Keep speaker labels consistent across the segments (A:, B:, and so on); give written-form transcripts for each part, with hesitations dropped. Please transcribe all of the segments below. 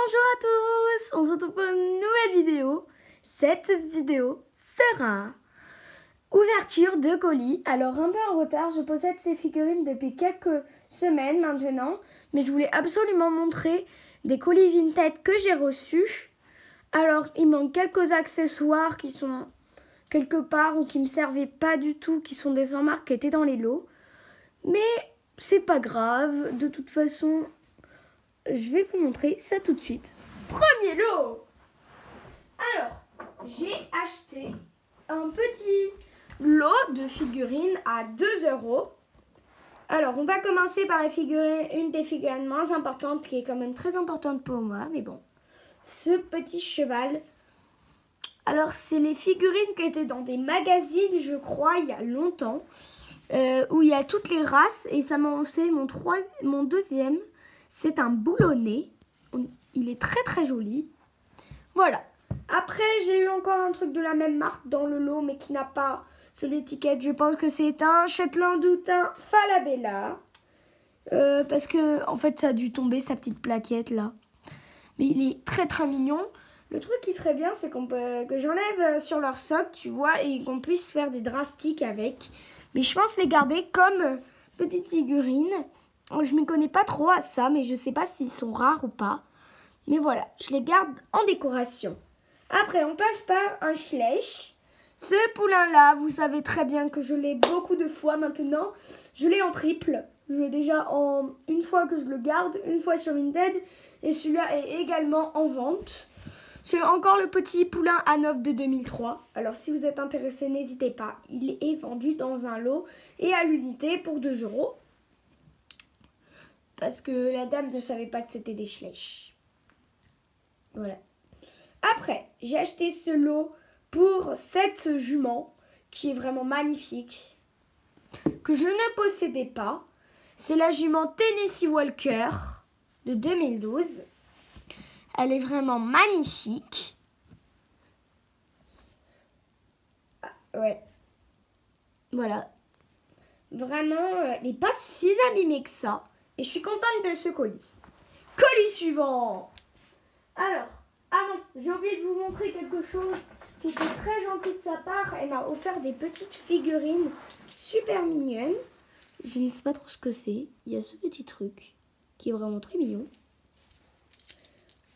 A: Bonjour à tous, on se retrouve pour une nouvelle vidéo. Cette vidéo sera ouverture de colis. Alors un peu en retard, je possède ces figurines depuis quelques semaines maintenant. Mais je voulais absolument montrer des colis vintage que j'ai reçus. Alors il manque quelques accessoires qui sont quelque part ou qui ne me servaient pas du tout, qui sont des marques qui étaient dans les lots. Mais c'est pas grave, de toute façon... Je vais vous montrer ça tout de suite. Premier lot. Alors, j'ai acheté un petit lot de figurines à 2 €. Alors, on va commencer par la figurine, une des figurines moins importantes, qui est quand même très importante pour moi. Mais bon, ce petit cheval. Alors, c'est les figurines qui étaient dans des magazines, je crois, il y a longtemps. Où il y a toutes les races. Et ça m'en fait mon deuxième. C'est un boulonnet. Il est très très joli. Voilà. Après, j'ai eu encore un truc de la même marque dans le lot, mais qui n'a pas sur l'étiquette. Je pense que c'est un Shetland ou un Falabella. Parce que, en fait, ça a dû tomber, sa petite plaquette, là. Mais il est très très mignon. Le truc qui serait bien, c'est que j'enlève sur leur socle, tu vois, et qu'on puisse faire des drastiques avec. Mais je pense les garder comme petites figurines. Je ne m'y connais pas trop à ça, mais je ne sais pas s'ils sont rares ou pas. Mais voilà, je les garde en décoration. Après, on passe par un Schleich. Ce poulain-là, vous savez très bien que je l'ai beaucoup de fois maintenant. Je l'ai en triple. Je l'ai déjà en une fois que je le garde, une fois sur Vinted. Et celui-là est également en vente. C'est encore le petit poulain A9 de 2003. Alors, si vous êtes intéressé, n'hésitez pas. Il est vendu dans un lot et à l'unité pour 2 €. Parce que la dame ne savait pas que c'était des Schleich. Voilà. Après, j'ai acheté ce lot pour cette jument qui est vraiment magnifique. Que je ne possédais pas. C'est la jument Tennessee Walker de 2012. Elle est vraiment magnifique. Ouais. Voilà. Vraiment, elle n'est pas si abîmée que ça. Et je suis contente de ce colis. Colis suivant. Alors, non, j'ai oublié de vous montrer quelque chose qui était très gentil de sa part. Elle m'a offert des petites figurines super mignonnes. Je ne sais pas trop ce que c'est. Il y a ce petit truc qui est vraiment très mignon.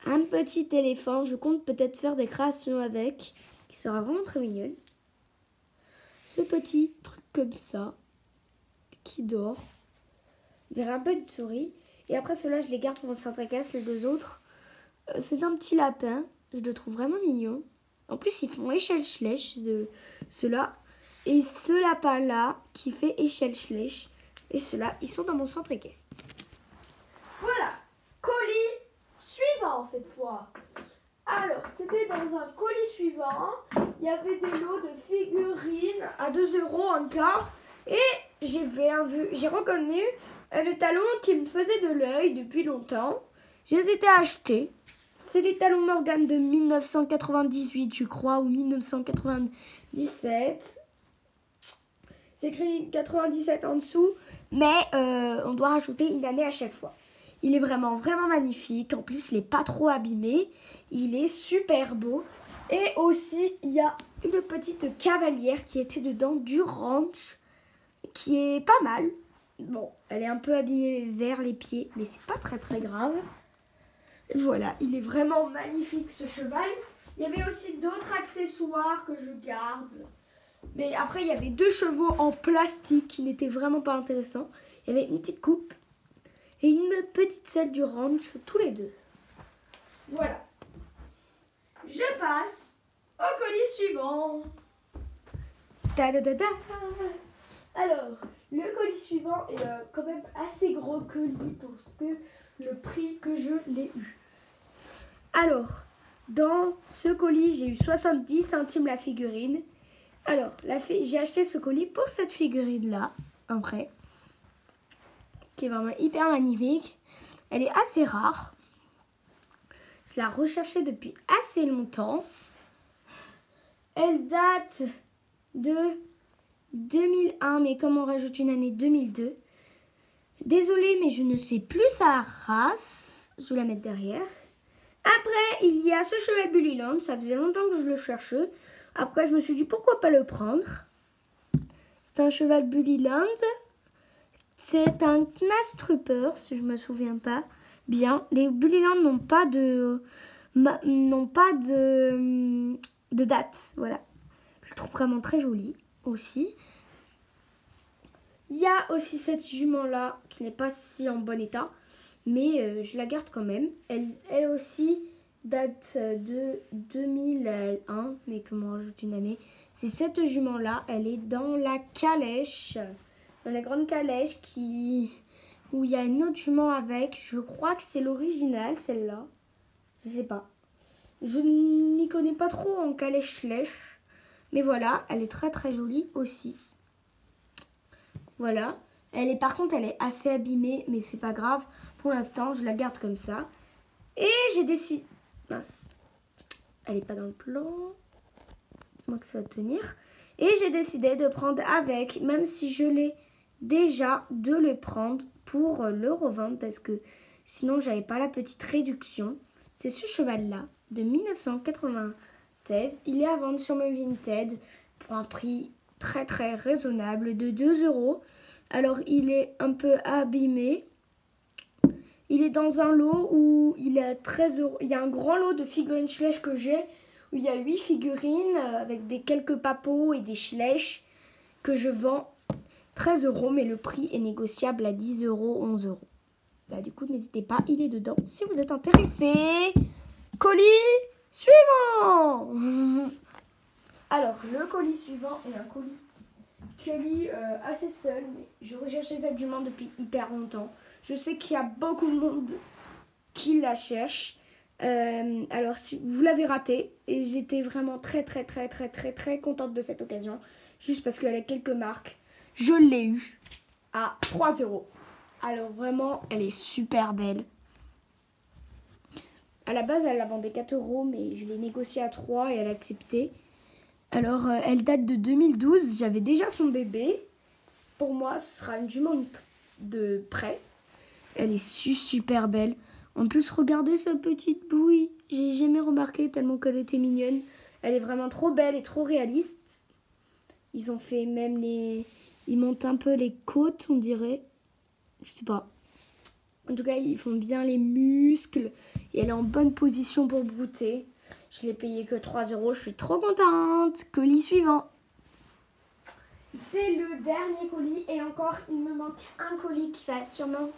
A: Un petit éléphant. Je compte peut-être faire des créations avec, qui sera vraiment très mignonne. Ce petit truc comme ça, qui dort. Je dirais un peu de souris. Et après, ceux-là, je les garde pour mon Saint-Tracasse. Les deux autres, c'est un petit lapin. Je le trouve vraiment mignon. En plus, ils font échelle Schleich de ceux-là. Et ce lapin-là, qui fait échelle Schleich. Et ceux-là, ils sont dans mon Saint-Tracasse. Voilà. Colis suivant, cette fois. Alors, c'était dans un colis suivant. Il y avait des lots de figurines à 2 € encore. Et j'ai reconnu le talon qui me faisait de l'œil depuis longtemps. Je les ai achetés. C'est les talons Morgan de 1998, je crois, ou 1997. C'est écrit 97 en dessous, mais on doit rajouter une année à chaque fois. Il est vraiment, vraiment magnifique. En plus, il n'est pas trop abîmé. Il est super beau. Et aussi, il y a une petite cavalière qui était dedans, du ranch, qui est pas mal. Bon, elle est un peu abîmée vers les pieds, mais c'est pas très très grave. Voilà, il est vraiment magnifique ce cheval. Il y avait aussi d'autres accessoires que je garde. Mais après, il y avait 2 chevaux en plastique qui n'étaient vraiment pas intéressants. Il y avait une petite coupe et une petite selle du ranch, tous les deux. Voilà. Je passe au colis suivant. Ta-da-da-da. Alors, le colis suivant est quand même assez gros colis pour le prix que je l'ai eu. Alors, dans ce colis, j'ai eu 70 centimes la figurine. Alors, j'ai acheté ce colis pour cette figurine-là, après, qui est vraiment hyper magnifique. Elle est assez rare. Je la recherchais depuis assez longtemps. Elle date de 2001, mais comme on rajoute une année 2002. Désolée, mais je ne sais plus sa race. Je vais la mettre derrière. Après, il y a ce cheval Bullyland. Ça faisait longtemps que je le cherchais. Après, je me suis dit pourquoi pas le prendre. C'est un cheval Bullyland. C'est un Knastrupper, si je me souviens pas bien. Les Bullyland n'ont pas de date. Voilà. Je le trouve vraiment très joli aussi. Il y a aussi cette jument-là qui n'est pas si en bon état, mais je la garde quand même. Elle aussi date de 2001, mais comment on rajoute une année. C'est cette jument-là, elle est dans la calèche, dans la grande calèche où il y a une autre jument avec. Je crois que c'est l'original, celle-là. Je sais pas. Je ne m'y connais pas trop en calèche-lèche, mais voilà, elle est très très jolie aussi. Voilà. Par contre, elle est assez abîmée, mais c'est pas grave. Pour l'instant, je la garde comme ça. Et j'ai décidé... Mince. Elle est pas dans le plan. Moi que ça va tenir. Et j'ai décidé de prendre avec, même si je l'ai déjà, de le prendre pour le revendre. Parce que sinon, j'avais pas la petite réduction. C'est ce cheval-là, de 1996. Il est à vendre sur mon Vinted pour un prix très très raisonnable de 2 €. Alors il est un peu abîmé. Il est dans un lot où il est à 13 €. Il y a un grand lot de figurines Schleich que j'ai, où il y a 8 figurines avec quelques papeaux et des Schleich que je vends 13 €, mais le prix est négociable à 10 €, 11 €. Bah, du coup, n'hésitez pas, il est dedans si vous êtes intéressé. Colis suivant. Alors, le colis suivant est un colis assez seul, mais je recherchais cette jument depuis hyper longtemps. Je sais qu'il y a beaucoup de monde qui la cherche. Alors, si vous l'avez raté, et j'étais vraiment très très très très très très contente de cette occasion, juste parce qu'elle a quelques marques. Je l'ai eu à 3 €. Alors vraiment, elle est super belle. À la base, elle la vendait 4 €, mais je l'ai négociée à 3 et elle a accepté. Alors, elle date de 2012. J'avais déjà son bébé. Pour moi, ce sera une jument de près. Elle est super belle. En plus, regardez sa petite bouille. J'ai jamais remarqué tellement qu'elle était mignonne. Elle est vraiment trop belle et trop réaliste. Ils ont fait même les... Ils montent un peu les côtes, on dirait. Je sais pas. En tout cas, ils font bien les muscles. Et elle est en bonne position pour brouter. Je l'ai payé que 3 €. Je suis trop contente. Colis suivant. C'est le dernier colis. Et encore, il me manque un colis qui va sûrement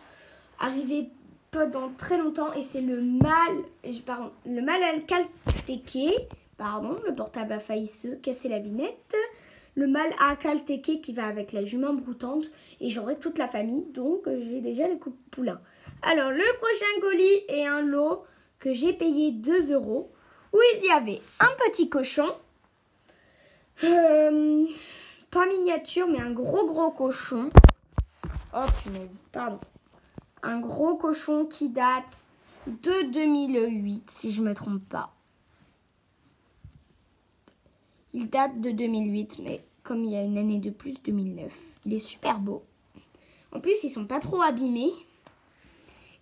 A: arriver pas dans très longtemps. Et c'est le Mal-Calteke. Pardon, le portable a failli se casser la binette. Le Mal-Calteke qui va avec la jument broutante. Et j'aurai toute la famille. Donc, j'ai déjà le poulain. Alors, le prochain colis est un lot que j'ai payé 2 €. Où il y avait un petit cochon, pas miniature, mais un gros cochon. Oh punaise, pardon. Un gros cochon qui date de 2008, si je ne me trompe pas. Il date de 2008, mais comme il y a une année de plus, 2009. Il est super beau. En plus, ils sont pas trop abîmés.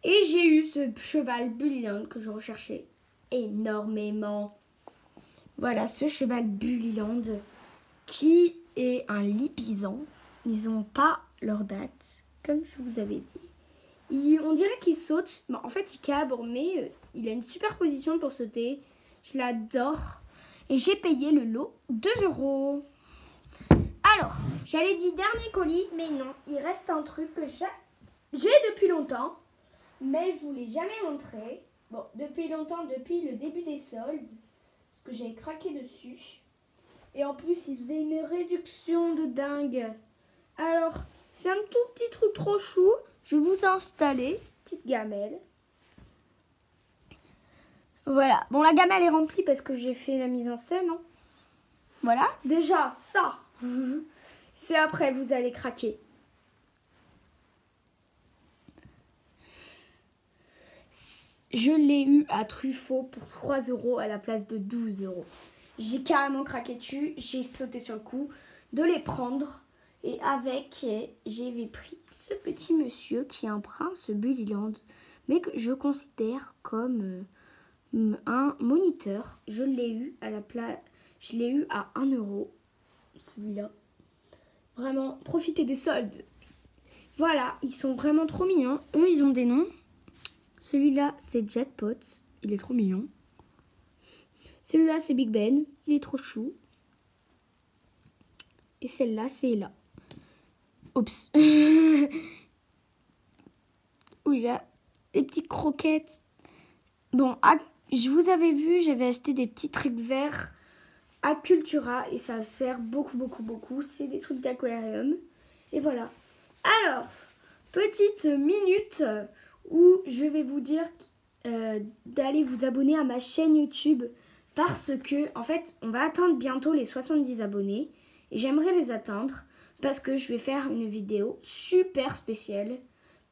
A: Et j'ai eu ce cheval Bullyland que je recherchais énormément. Voilà, ce cheval Bullyland qui est un lipizzan. Ils n'ont pas leur date, comme je vous avais dit. On dirait qu'il saute. Bon, en fait, il cabre, mais il a une super position pour sauter. Je l'adore. Et j'ai payé le lot 2 €. Alors, j'avais dit dernier colis, mais non. Il reste un truc que j'ai depuis longtemps, mais je ne vous l'ai jamais montré. Bon, depuis longtemps, depuis le début des soldes, parce que j'avais craqué dessus. Et en plus, il faisait une réduction de dingue. Alors, c'est un tout petit truc trop chou. Je vais vous installer. Petite gamelle. Voilà. Bon, la gamelle est remplie parce que j'ai fait la mise en scène. Hein. Voilà. Déjà, ça. C'est après, vous allez craquer. Je l'ai eu à Truffaut pour 3 € à la place de 12 €. J'ai carrément craqué dessus. J'ai sauté sur le coup de les prendre. Et avec, j'avais pris ce petit monsieur qui est un prince Bullyland. Mais que je considère comme un moniteur. Je l'ai eu à la place. Je l'ai eu à 1 euro. Celui-là. Vraiment, profitez des soldes. Voilà, ils sont vraiment trop mignons. Eux, ils ont des noms. Celui-là, c'est Jackpot. Il est trop mignon. Celui-là, c'est Big Ben. Il est trop chou. Et celle-là, c'est Ella. Oups. Où il y a des petites croquettes. Bon, je vous avais vu, j'avais acheté des petits trucs verts à Cultura. Et ça sert beaucoup. C'est des trucs d'aquarium. Et voilà. Alors, petite minute où je vais vous dire d'aller vous abonner à ma chaîne YouTube. Parce que, en fait, on va atteindre bientôt les 70 abonnés. Et j'aimerais les atteindre parce que je vais faire une vidéo super spéciale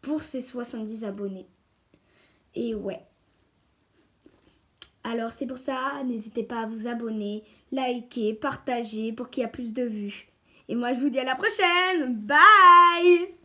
A: pour ces 70 abonnés. Et ouais. Alors c'est pour ça, n'hésitez pas à vous abonner, liker, partager pour qu'il y ait plus de vues. Et moi je vous dis à la prochaine. Bye!